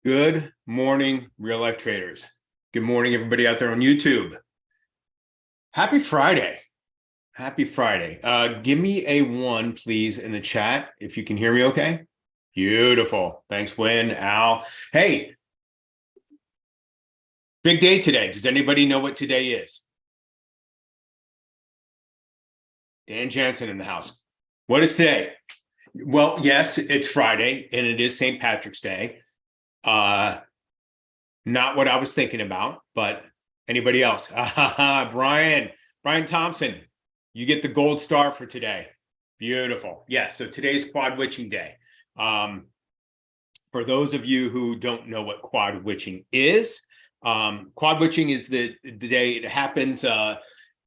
Good morning, real life traders. Good morning, everybody out there on YouTube. Happy Friday. Happy Friday. Give me a 1, please, in the chat if you can hear me okay. Beautiful. Thanks, Win, Al. Hey, big day today. Does anybody know what today is? Dan Jansen in the house. What is today? Well, yes, it's Friday, and it is St. Patrick's Day. Not what I was thinking about, but anybody else? Brian Thompson, you get the gold star for today. Beautiful. Yeah, so today's quad witching day. For those of you who don't know what quad witching is, quad witching is the day it happens.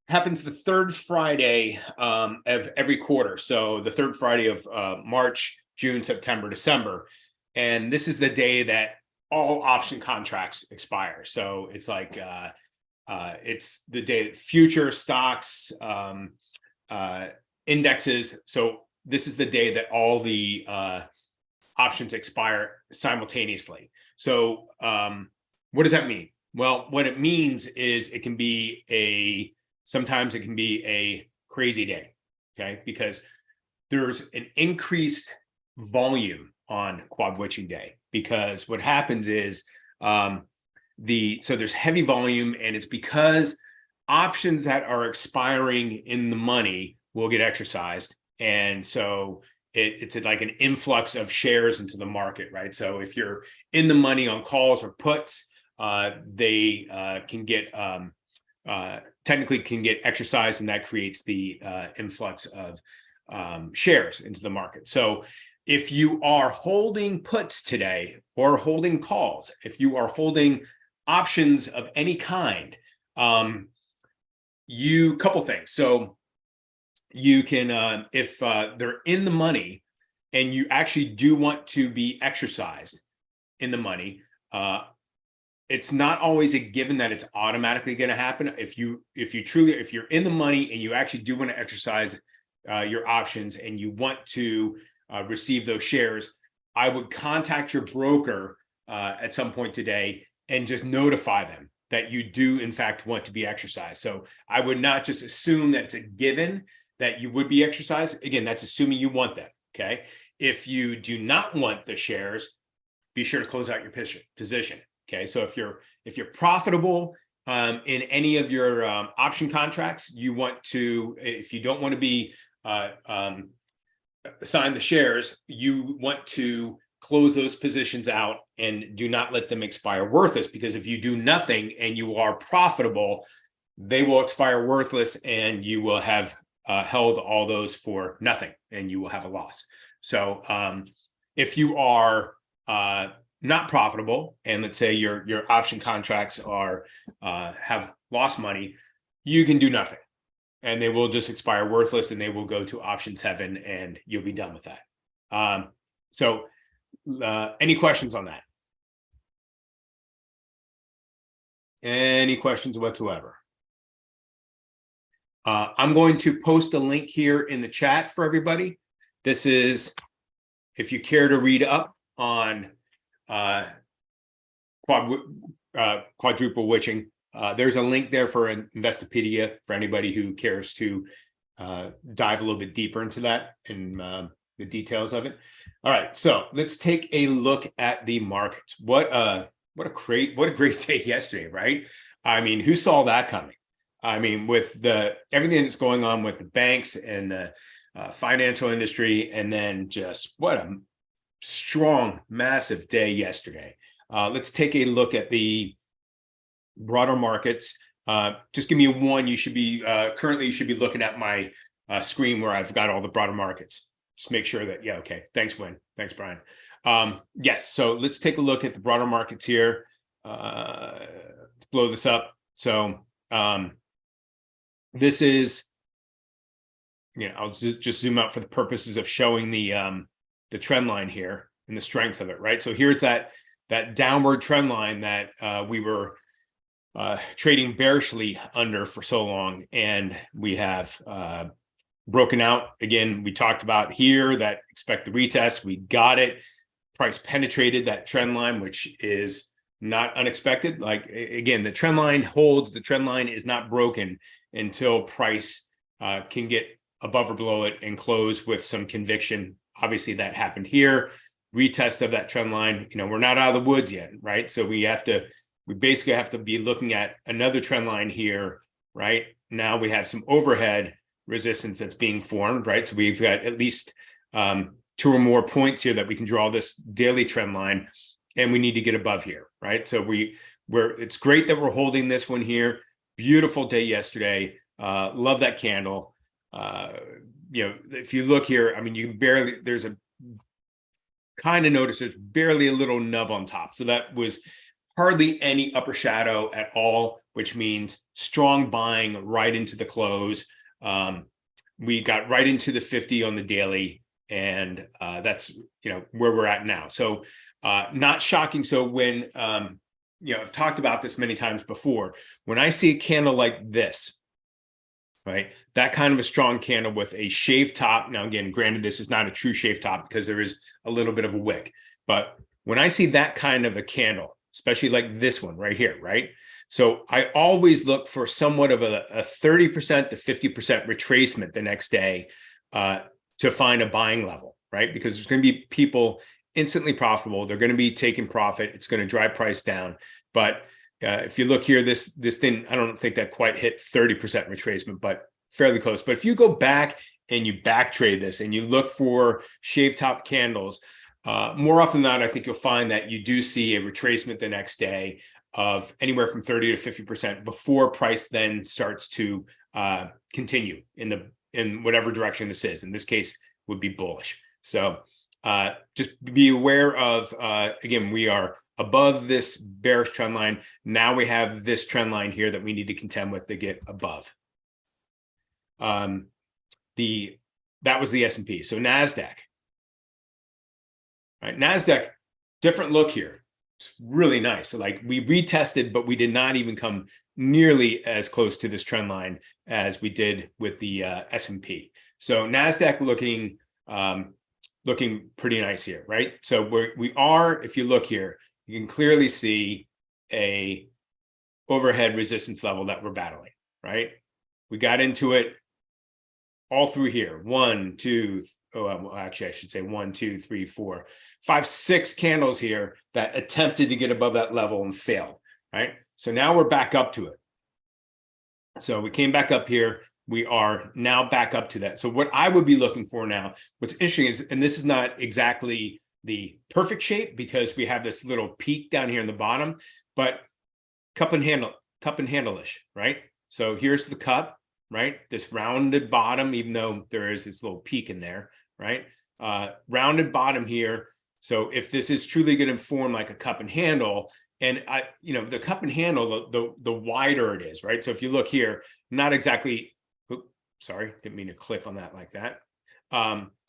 Happens the third Friday of every quarter. So the third Friday of March, June, September, December. And this is the day that all option contracts expire. So it's like it's the day that future stocks, indexes. So this is the day that all the options expire simultaneously. So what does that mean? Well, what it means is it can be sometimes it can be a crazy day, okay? Because there's an increased volume on quad witching day, because what happens is so there's heavy volume, and it's because options that are expiring in the money will get exercised. And so it's like an influx of shares into the market, right? So if you're in the money on calls or puts, they can get technically can get exercised, and that creates the influx of shares into the market. So if you are holding puts today or holding calls, if you are holding options of any kind, couple things. So you can, if they're in the money and you actually do want to be exercised in the money, it's not always a given that it's automatically going to happen. If you're in the money and you actually do want to exercise your options and you want to receive those shares, I would contact your broker at some point today and just notify them that you do in fact want to be exercised. So I would not just assume that it's a given that you would be exercised. Again, that's assuming you want them. Okay. If you do not want the shares, be sure to close out your position. Okay, so if you're profitable in any of your option contracts, if you don't want to be assigned the shares, you want to close those positions out and do not let them expire worthless, because if you do nothing and you are profitable, they will expire worthless and you will have held all those for nothing and you will have a loss. So if you are not profitable, and let's say your option contracts are have lost money, you can do nothing, and they will just expire worthless, and they will go to options heaven, and you'll be done with that. So any questions on that? Any questions whatsoever? I'm going to post a link here in the chat for everybody. This is, if you care to read up on quadruple witching, there's a link there for an Investopedia for anybody who cares to dive a little bit deeper into that and the details of it. All right, so let's take a look at the markets. What a great day yesterday, right? I mean, who saw that coming? I mean, with everything that's going on with the banks and the financial industry, and then just what a strong, massive day yesterday. Let's take a look at the broader markets. Just give me a 1. You should be currently you should be looking at my screen where I've got all the broader markets. Just make sure that, yeah, okay. Thanks, Win. Thanks, Brian. Yes, so let's take a look at the broader markets here. Let's blow this up. So this is, I'll just zoom out for the purposes of showing the trend line here and the strength of it, right? So here's that downward trend line that we were trading bearishly under for so long, and we have broken out. Again, we talked about here that expect the retest. We got it price penetrated that trend line, which is not unexpected. Like, again, the trend line holds, the trend line is not broken until price can get above or below it and close with some conviction. Obviously that happened here. Retest of that trend line. We're not out of the woods yet, right? So we basically have to be looking at another trend line here, right? Now we have some overhead resistance that's being formed, right? So we've got at least 2 or more points here that we can draw this daily trend line, and we need to get above here, right? So it's great that we're holding this one here. Beautiful day yesterday. Love that candle. If you look here, I mean, there's a kind of notice there's barely a little nub on top. So that was hardly any upper shadow at all, which means strong buying right into the close. We got right into the 50 on the daily, and that's where we're at now. So not shocking. So when I've talked about this many times before, when I see a candle like this, right, that kind of a strong candle with a shaved top. Now, again, granted, this is not a true shaved top because there is a little bit of a wick, but when I see that kind of a candle, especially like this one right here, right? So I always look for somewhat of a 30% to 50% retracement the next day to find a buying level, right? Because there's going to be people instantly profitable. They're going to be taking profit. It's going to drive price down. But if you look here, this didn't, I don't think that quite hit 30% retracement, but fairly close. But if you go back and you back trade this and you look for shave top candles, more often than not, I think you'll find that you do see a retracement the next day of anywhere from 30 to 50% before price then starts to continue in whatever direction this is. In this case, would be bullish. So just be aware of, again, we are above this bearish trend line. Now we have this trend line here that we need to contend with to get above. That was the S&P. So NASDAQ. Right, NASDAQ, different look here. It's really nice. So like we retested, but we did not even come nearly as close to this trend line as we did with the S&P. So NASDAQ looking pretty nice here, right? So we are, if you look here, you can clearly see a overhead resistance level that we're battling, right? We got into it all through here. 1, 2, well, actually, I should say 1, 2, 3, 4, 5, 6 candles here that attempted to get above that level and failed, right? So now we're back up to it. So we came back up here. We are now back up to that. So what I would be looking for now, what's interesting is, and this is not exactly the perfect shape because we have this little peak down here in the bottom, but cup and handle-ish, right? So here's the cup, right? This rounded bottom, even though there is this little peak in there, right? Rounded bottom here. So if this is truly going to form like a cup and handle, and the cup and handle, the wider it is, right? So if you look here, not exactly, oops, sorry, didn't mean to click on that like that.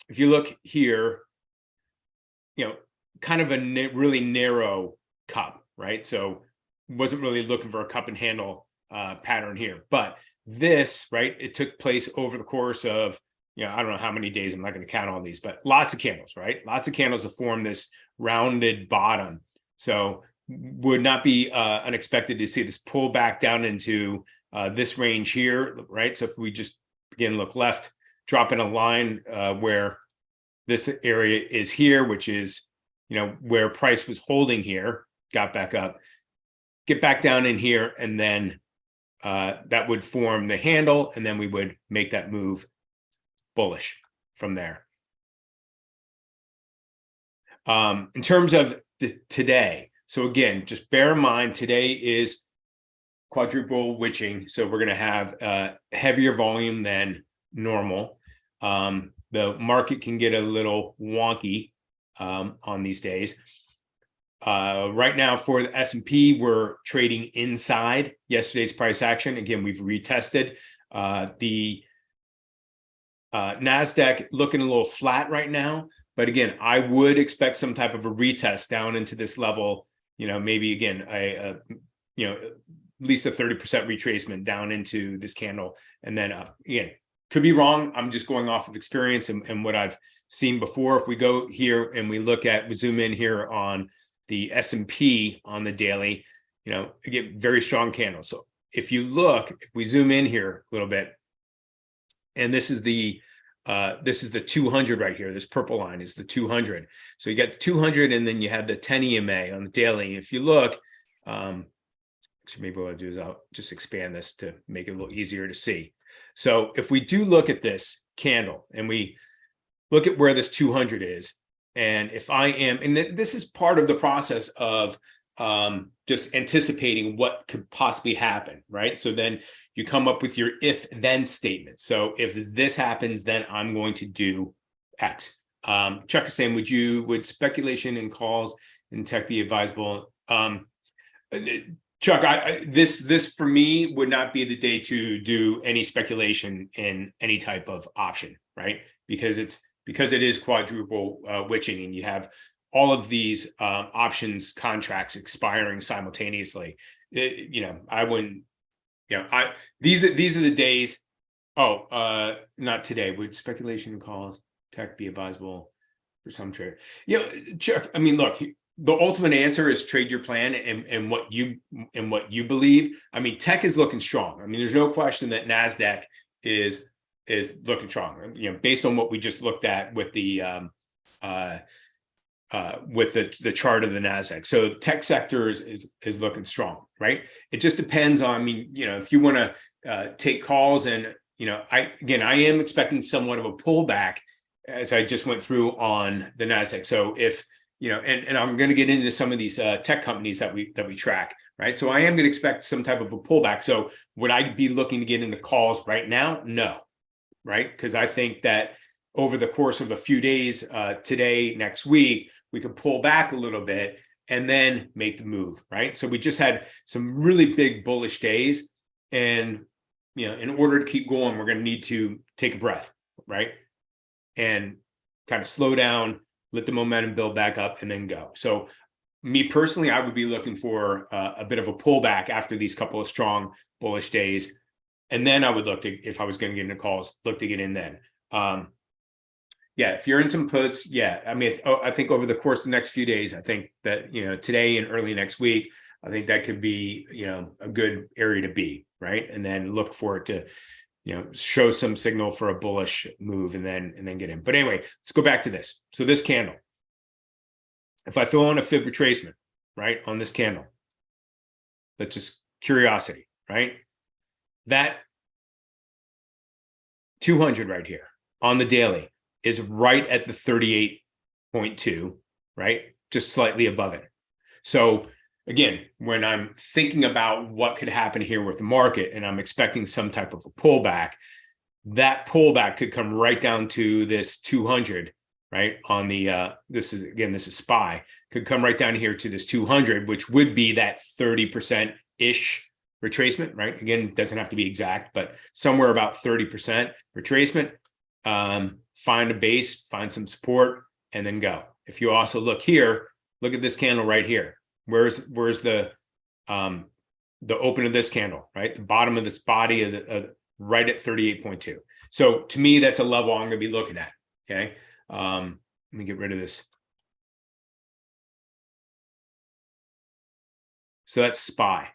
If you look here, kind of a really narrow cup, right? So wasn't really looking for a cup and handle pattern here, but this, right, it took place over the course of, I don't know how many days, I'm not going to count all these, but lots of candles, right? Lots of candles to form this rounded bottom. So would not be unexpected to see this pull back down into this range here, right? So if we just, again, look left, drop in a line where this area is here, which is, where price was holding here, got back up, get back down in here, and then that would form the handle, and then we would make that move bullish from there. In terms of today, so again, just bear in mind, today is quadruple witching, so we're going to have heavier volume than normal. The market can get a little wonky on these days. Right now for the S&P, we're trading inside yesterday's price action. Again, we've retested the NASDAQ looking a little flat right now. But again, I would expect some type of a retest down into this level, maybe again, at least a 30% retracement down into this candle and then up. Again, Could be wrong. I'm just going off of experience and what I've seen before. If we go here and we zoom in here on the S&P on the daily, again, very strong candle. So if you look, if we zoom in here a little bit, and this is the 200 right here. This purple line is the 200. So you got the 200, and then you have the 10 EMA on the daily. If you look, actually, maybe what I'll do is I'll just expand this to make it a little easier to see. So if we do look at this candle and we look at where this 200 is, and if I am, and this is part of the process of just anticipating what could possibly happen, right? So then you come up with your if-then statement. So if this happens, then I'm going to do X. Chuck is saying, would speculation and calls in tech be advisable? Chuck, this for me would not be the day to do any speculation in any type of option, right? Because it is quadruple witching, and you have all of these options contracts expiring simultaneously. I wouldn't. These are the days. Not today. Would speculation and calls tech be advisable for some trade? Chuck. I mean, look. The ultimate answer is trade your plan and what you believe. I mean, tech is looking strong. I mean, there's no question that NASDAQ is looking strong. Based on what we just looked at with the chart of the NASDAQ. So the tech sector is looking strong, right? It just depends on. I mean, if you want to take calls, and I am expecting somewhat of a pullback as I just went through on the NASDAQ. So if and I'm going to get into some of these tech companies that we track, right? So I am going to expect some type of a pullback. So would I be looking to get into calls right now? No, right? Because I think that over the course of a few days, today, next week, we could pull back a little bit and then make the move, right? So we just had some really big bullish days, and in order to keep going, we're going to need to take a breath, right? And kind of slow down, let the momentum build back up, and then go. So me personally, I would be looking for a bit of a pullback after these couple of strong bullish days. And then I would look to, if I was going to get into calls, look to get in then. If you're in some puts, I mean, I think over the course of the next few days, I think that, today and early next week, I think that could be, a good area to be, right? And then look for it to, show some signal for a bullish move and then get in. But anyway, let's go back to this. So this candle, if I throw on a fib retracement, right, on this candle, that's just curiosity, right? That 200 right here on the daily is right at the 38.2, right? Just slightly above it. So again, when I'm thinking about what could happen here with the market and I'm expecting some type of a pullback, that pullback could come right down to this 200, right? On the, this is SPY, could come right down here to this 200, which would be that 30%-ish retracement, right? Again, it doesn't have to be exact, but somewhere about 30% retracement. Find a base, find some support, and then go. If you also look here, look at this candle right here. Where's the open of this candle, right? The bottom of this body of the right at 38.2. So to me, that's a level I'm going to be looking at. Okay. Let me get rid of this. So that's SPY.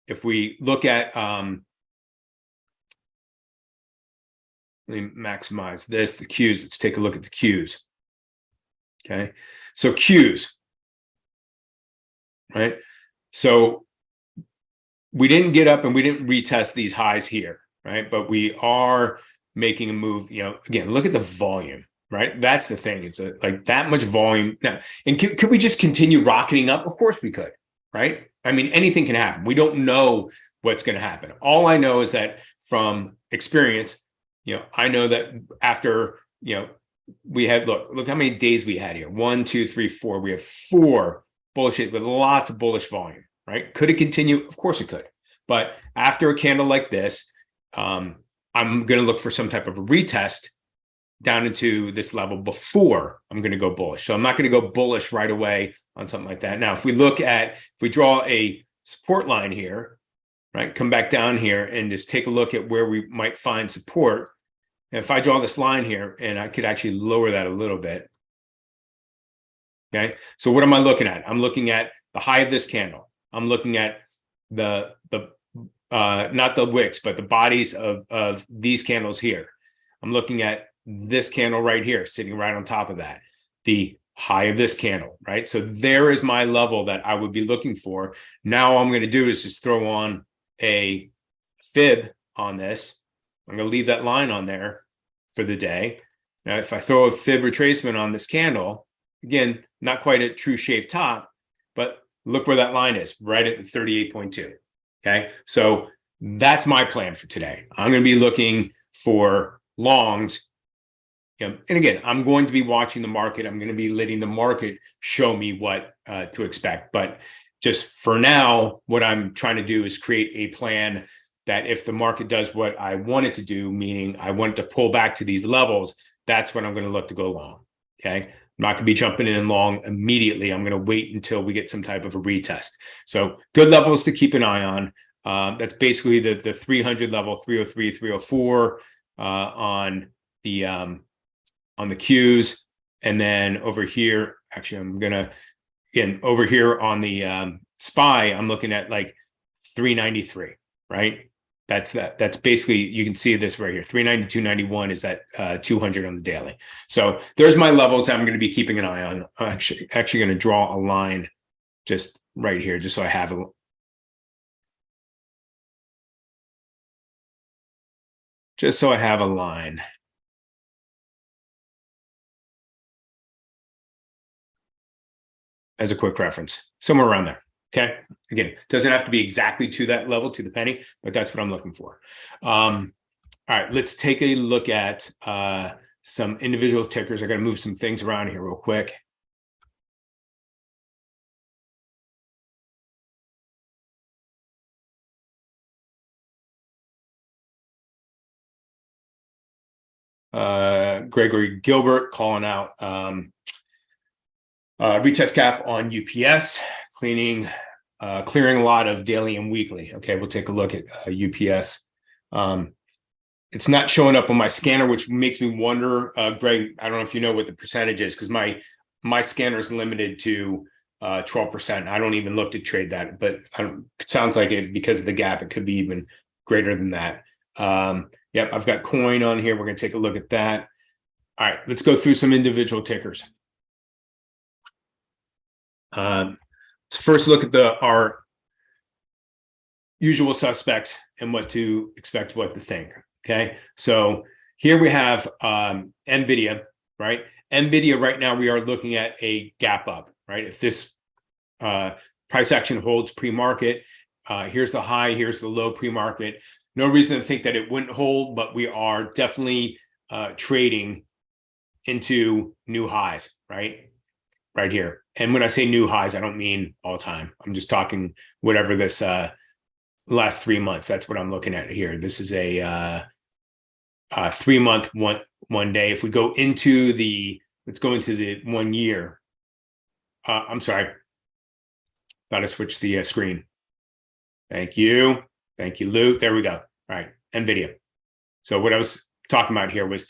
If we look at, let me maximize this, the Qs. Let's take a look at the Qs. Okay. So Qs. Right. So we didn't get up and we didn't retest these highs here, right? But we are making a move, again, look at the volume, right? That's the thing. It's like that much volume now. And could we just continue rocketing up? Of course we could, right? I mean, anything can happen. We don't know what's going to happen. All I know is that from experience, I know that after, we had, look how many days we had here. 1, 2, 3, 4. We have 4 bullshit with lots of bullish volume, right? Could it continue? Of course it could. But after a candle like this, I'm going to look for some type of a retest down into this level before I'm going to go bullish. So I'm not going to go bullish right away on something like that. Now, if we draw a support line here, right? Come back down here and just take a look at where we might find support. And if I draw this line here, and I could actually lower that a little bit. Okay, so what am I looking at? I'm looking at the high of this candle. I'm looking at the not the wicks, but the bodies of these candles here. I'm looking at this candle right here, sitting right on top of that, the high of this candle, right? So there is my level that I would be looking for. Now all I'm going to do is just throw on a fib on this. I'm going to leave that line on there for the day. Now, if I throw a fib retracement on this candle, again, not quite a true shave top, but look where that line is, right at the 38.2. Okay, so that's my plan for today. I'm going to be looking for longs. And again, I'm going to be watching the market. I'm going to be letting the market show me what to expect. But just for now, what I'm trying to do is create a plan that if the market does what I want it to do, meaning I want it to pull back to these levels, that's when I'm going to look to go long. Okay, I'm not going to be jumping in long immediately. I'm going to wait until we get some type of a retest. So good levels to keep an eye on. That's basically the 300 level, 303, 304 on the Qs. And then over here, actually, I'm going to, again, over here on the SPY, I'm looking at like 393, right? That's basically, you can see this right here. 392.91 is that 200 on the daily. So there's my levels I'm going to be keeping an eye on. I'm actually going to draw a line just right here, just so I have a, just so I have a line. As a quick reference, somewhere around there. Okay. Again, doesn't have to be exactly to that level, to the penny, but that's what I'm looking for. All right, let's take a look at some individual tickers. I got to move some things around here real quick. Gregory Gilbert calling out retest cap on UPS, clearing a lot of daily and weekly. Okay, we'll take a look at UPS. It's not showing up on my scanner, which makes me wonder, Greg, I don't know if you know what the percentage is, because my scanner is limited to 12%. I don't even look to trade that, but it sounds like it, because of the gap, it could be even greater than that. Yep, I've got coin on here. We're going to take a look at that. All right, let's go through some individual tickers. Let's first look at our usual suspects and what to expect, what to think. Okay, so here we have NVIDIA, right? NVIDIA right now, we are looking at a gap up, right? If this price action holds pre-market, here's the high, here's the low pre-market. No reason to think that it wouldn't hold, but we are definitely trading into new highs, right? Right here. And when I say new highs, I don't mean all time. I'm just talking whatever this last 3 months. That's what I'm looking at here. This is a 3 month, one day. If we go into let's go into the 1 year. I'm sorry. Got to switch the screen. Thank you. Thank you, Luke. There we go. All right. NVIDIA. So what I was talking about here was,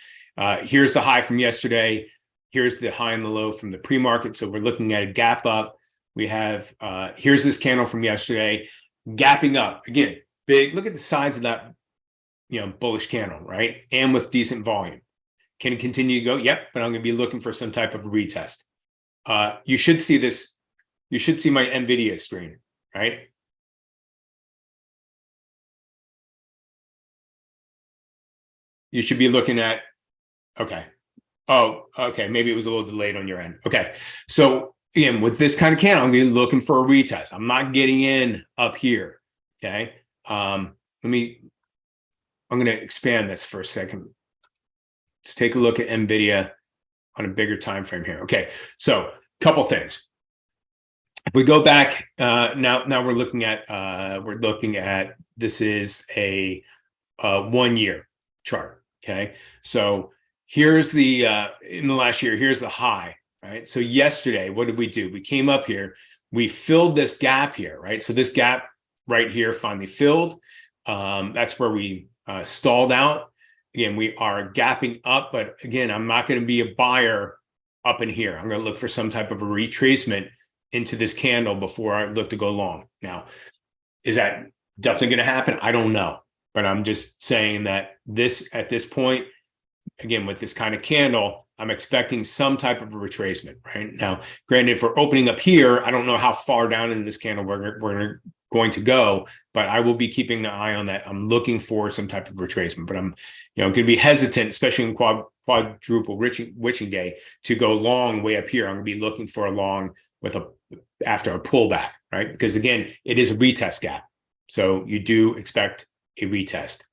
here's the high from yesterday. Here's the high and the low from the pre-market. So we're looking at a gap up. We have, here's this candle from yesterday, gapping up. Again, big, look at the size of that, bullish candle, right? And with decent volume. Can it continue to go? Yep, but I'm going to be looking for some type of a retest. You should see this. You should see my NVIDIA screen, right? You should be looking at, okay. Oh, okay. Maybe it was a little delayed on your end. Okay. So again, with this kind of candle, I'm going to be looking for a retest. I'm not getting in up here. Okay. I'm going to expand this for a second. Let's take a look at NVIDIA on a bigger time frame here. Okay. So a couple things. If we go back, now we're looking at, this is a 1 year chart. Okay. So here's the, in the last year, here's the high, right? So yesterday, what did we do? We came up here, we filled this gap here, right? So this gap right here finally filled. That's where we stalled out. Again, we are gapping up, but again, I'm not going to be a buyer up in here. I'm going to look for some type of a retracement into this candle before I look to go long. Now, is that definitely going to happen? I don't know, but I'm just saying that this, at this point, again, with this kind of candle, I'm expecting some type of a retracement right now. Granted, if we're opening up here, I don't know how far down in this candle we're going to go, but I will be keeping an eye on that. I'm looking for some type of retracement, but I'm, going to be hesitant, especially in quadruple witching day, to go long way up here. I'm going to be looking for a long after a pullback, right? Because again, it is a retest gap, so you do expect a retest.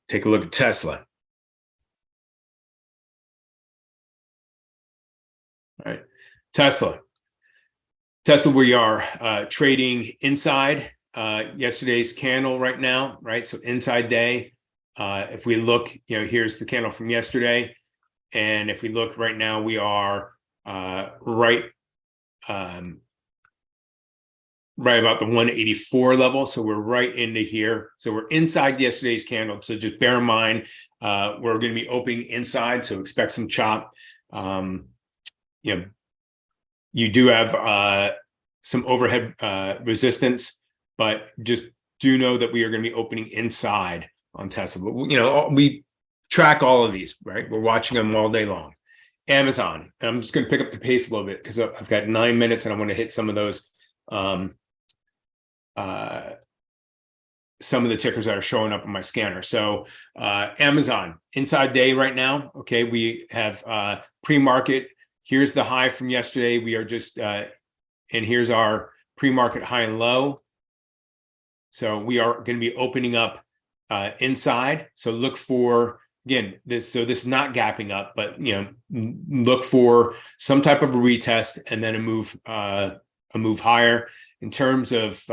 Take a look at Tesla. All right, Tesla, we are trading inside yesterday's candle right now, right? So inside day. If we look, here's the candle from yesterday, and if we look right now, we are right about the 184 level. So we're right into here. So we're inside yesterday's candle. So just bear in mind, we're going to be opening inside. So expect some chop. You do have some overhead resistance, but just do know that we are going to be opening inside on Tesla. But, we track all of these, right? We're watching them all day long. Amazon, and I'm just going to pick up the pace a little bit because I've got 9 minutes and I want to hit some of those, some of the tickers that are showing up on my scanner. So Amazon, inside day right now. Okay, we have pre-market. Here's the high from yesterday. We are just, and here's our pre-market high and low. So we are going to be opening up inside. So look for, again, this is not gapping up, but look for some type of a retest and then a move higher. In terms of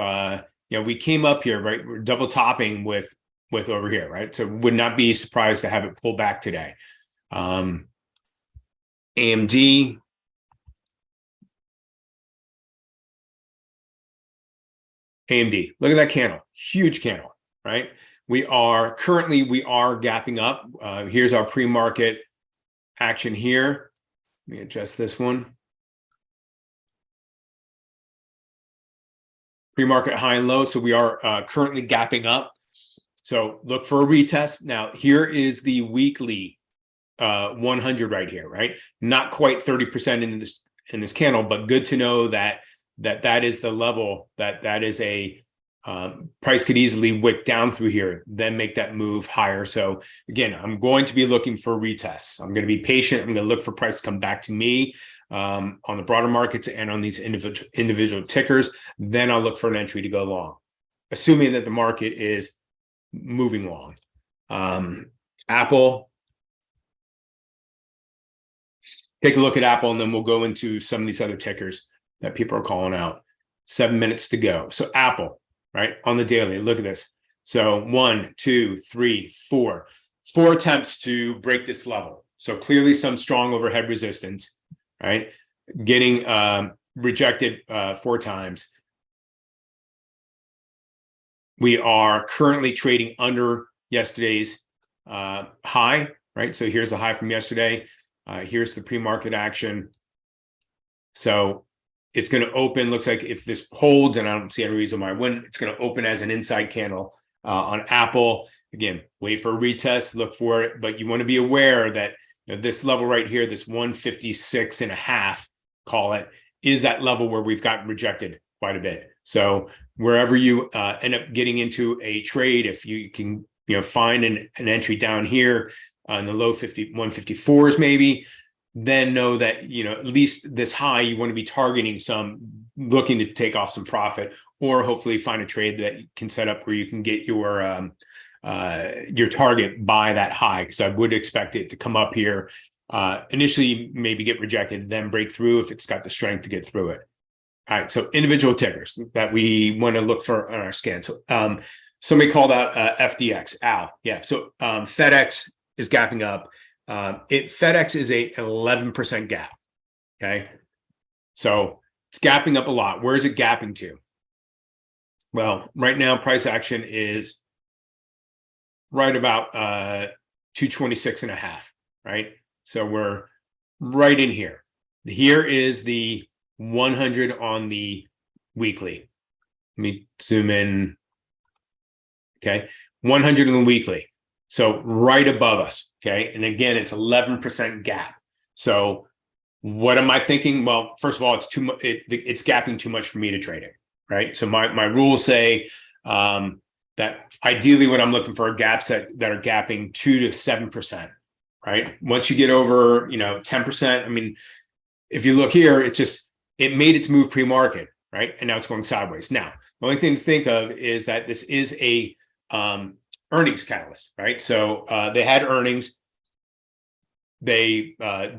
we came up here, right? We're double topping with over here, right? So would not be surprised to have it pull back today. AMD. Look at that candle, huge candle, right? We are gapping up. Here's our pre-market action here. Let me adjust this one. Pre-market high and low. So we are currently gapping up. So look for a retest. Now, here is the weekly 100 right here, right? Not quite 30% in this candle, but good to know that is the level that is a price could easily wick down through here, then make that move higher. So again, I'm going to be looking for retests. I'm going to be patient. I'm going to look for price to come back to me on the broader markets and on these individual tickers. Then I'll look for an entry to go long, assuming that the market is moving long. Apple. Take a look at Apple, and then we'll go into some of these other tickers that people are calling out. 7 minutes to go. So Apple, right, on the daily, look at this. So 1, 2, 3, 4 attempts to break this level. So clearly some strong overhead resistance, right? Getting rejected 4 times. We are currently trading under yesterday's high, right? So here's the high from yesterday. Here's the pre-market action. So it's going to open, looks like if this holds, and I don't see any reason why it wouldn't, it's going to open as an inside candle on Apple. Again, wait for a retest, look for it, but you want to be aware that this level right here, this 156.5, call it, is that level where we've gotten rejected quite a bit. So wherever you end up getting into a trade, if you can find an entry down here on the low 154s maybe, then know that at least this high you want to be targeting looking to take off some profit, or hopefully find a trade that can set up where you can get your target by that high, because I would expect it to come up here initially, maybe get rejected, then break through if it's got the strength to get through it. All right, so individual tickers that we want to look for on our scan. So somebody called out FDX, AL. Yeah, so FedEx is gapping up. FedEx is a 11% gap. Okay, so it's gapping up a lot. Where is it gapping to? Well, right now price action is right about 226.5, right? So we're right in here. Here is the 100 on the weekly. Let me zoom in. Okay, 100 on the weekly. So right above us. Okay, and again, it's 11% gap. So what am I thinking? Well, first of all, it's too much. It's gapping too much for me to trade it. Right. So my rules say that ideally, what I'm looking for are gaps that are gapping 2 to 7%. Right. Once you get over, 10%. I mean, if you look here, it made its move pre-market, right? And now it's going sideways. Now, the only thing to think of is that this is a earnings catalyst, right? So they had earnings. They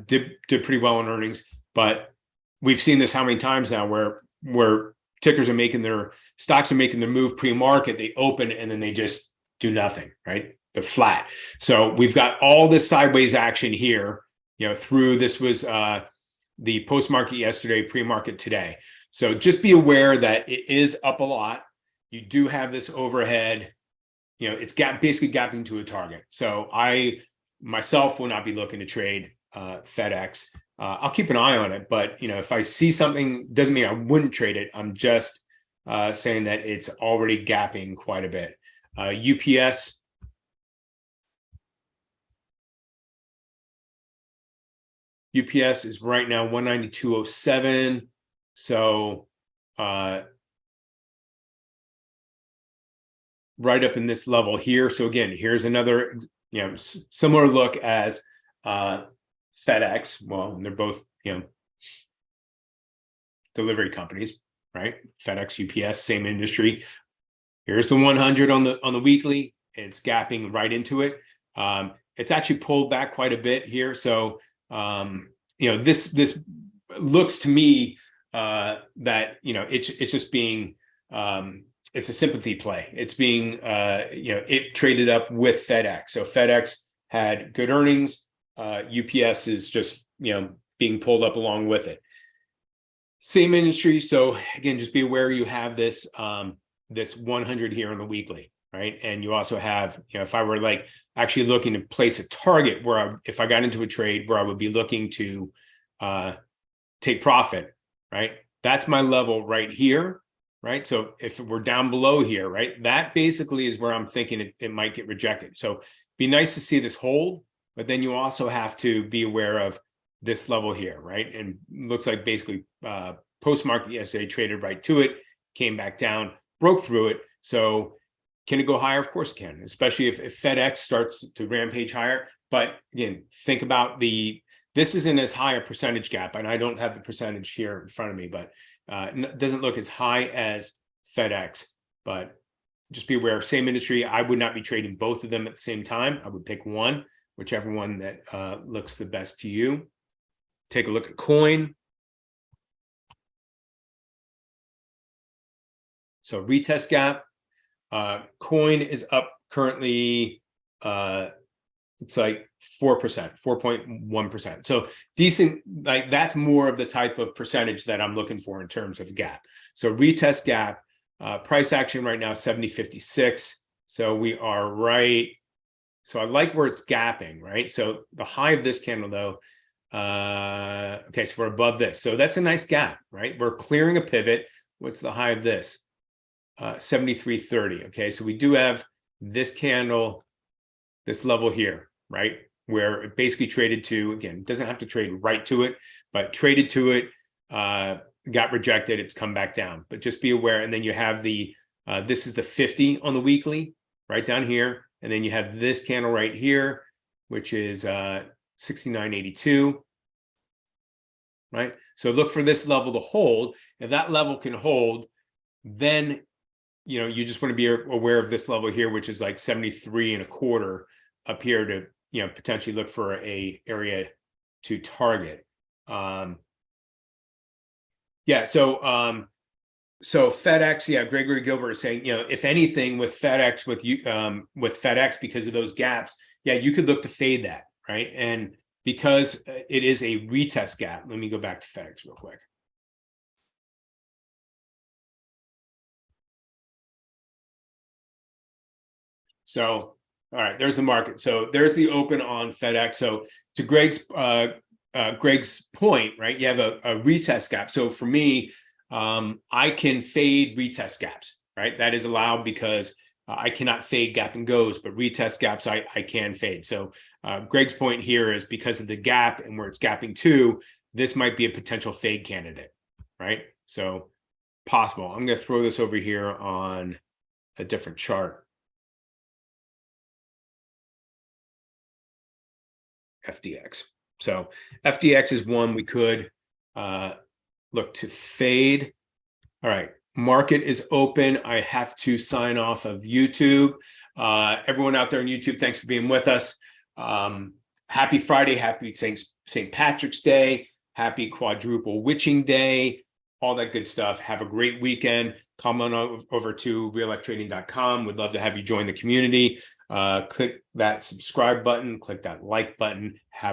did pretty well on earnings, but we've seen this how many times now where tickers are making stocks are making their move pre-market, they open and then they just do nothing, right? They're flat. So we've got all this sideways action here, through this was the post-market yesterday, pre-market today. So just be aware that it is up a lot. You do have this overhead, it's basically gapping to a target. So I myself will not be looking to trade FedEx. I'll keep an eye on it, but if I see something, doesn't mean I wouldn't trade it. I'm just saying that it's already gapping quite a bit. UPS. UPS is right now 192.07. So right up in this level here. So again, here's another similar look as FedEx. Well, they're both delivery companies, right? FedEx, UPS, same industry. Here's the 100 on the weekly. It's gapping right into it. It's actually pulled back quite a bit here. So this looks to me that it's just being it's a sympathy play. It's being it traded up with FedEx. So FedEx had good earnings. UPS is just being pulled up along with it. Same industry. So again, just be aware you have this this 100 here on the weekly, right? And you also have, if I were like actually looking to place a target where if I got into a trade where I would be looking to take profit, right? That's my level right here, right? So if we're down below here, right, that basically is where I'm thinking it might get rejected. So be nice to see this hold, but then you also have to be aware of this level here, right? And looks like basically post-market yesterday traded right to it, came back down, broke through it. So can it go higher? Of course it can, especially if FedEx starts to rampage higher. But again, think about this isn't as high a percentage gap, and I don't have the percentage here in front of me, but it doesn't look as high as FedEx. But just be aware, same industry. I would not be trading both of them at the same time. I would pick one, whichever one that looks the best to you. Take a look at coin. So retest gap. Coin is up currently. It's like 4%, 4.1%. So decent, like that's more of the type of percentage that I'm looking for in terms of gap. So retest gap, price action right now, 70.56. So we are right. So I like where it's gapping, right? So the high of this candle though, okay, so we're above this. So that's a nice gap, right? We're clearing a pivot. What's the high of this? 73.30. Okay, so we do have this candle, this level here, right? Where it basically traded to, again, it doesn't have to trade right to it, but traded to it, got rejected, it's come back down. But just be aware, and then you have this is the 50 on the weekly, right down here. And then you have this candle right here, which is 69.82, right? So look for this level to hold. If that level can hold, then you just want to be aware of this level here, which is like 73.25 up here to potentially look for a area to target. Yeah, so FedEx, yeah, Gregory Gilbert is saying, if anything with FedEx, with FedEx, because of those gaps, yeah, you could look to fade that, right? And because it is a retest gap, let me go back to FedEx real quick. So, all right, there's the market. So there's the open on FedEx. So to Greg's point, right? You have a retest gap. So for me, I can fade retest gaps, right? That is allowed because I cannot fade gap and goes, but retest gaps I can fade. So Greg's point here is because of the gap and where it's gapping to, this might be a potential fade candidate, right? So possible. I'm going to throw this over here on a different chart. FDX. So FDX is one we could look to fade. All right, market is open. I have to sign off of YouTube. Everyone out there on YouTube, thanks for being with us. Happy Friday, happy St. Patrick's Day, happy quadruple witching day, all that good stuff. Have a great weekend. Come on over to realeftrading.com. We'd love to have you join the community. Click that subscribe button, click that like button. Have